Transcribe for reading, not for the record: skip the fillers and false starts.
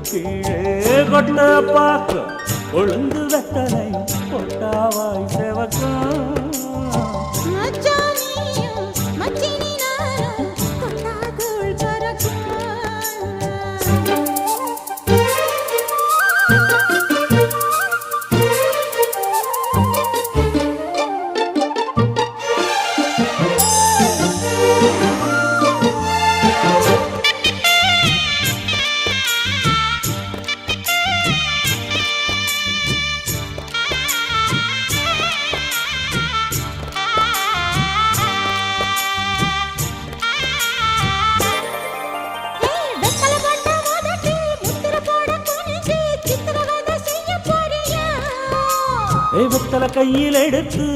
காலுக்கு கீழே கொட்ட பாக்கம் கொழுந்து வெத்தலை கொட்டாவாய் செவக்கம் வெத்தலை கையில் எடுத்து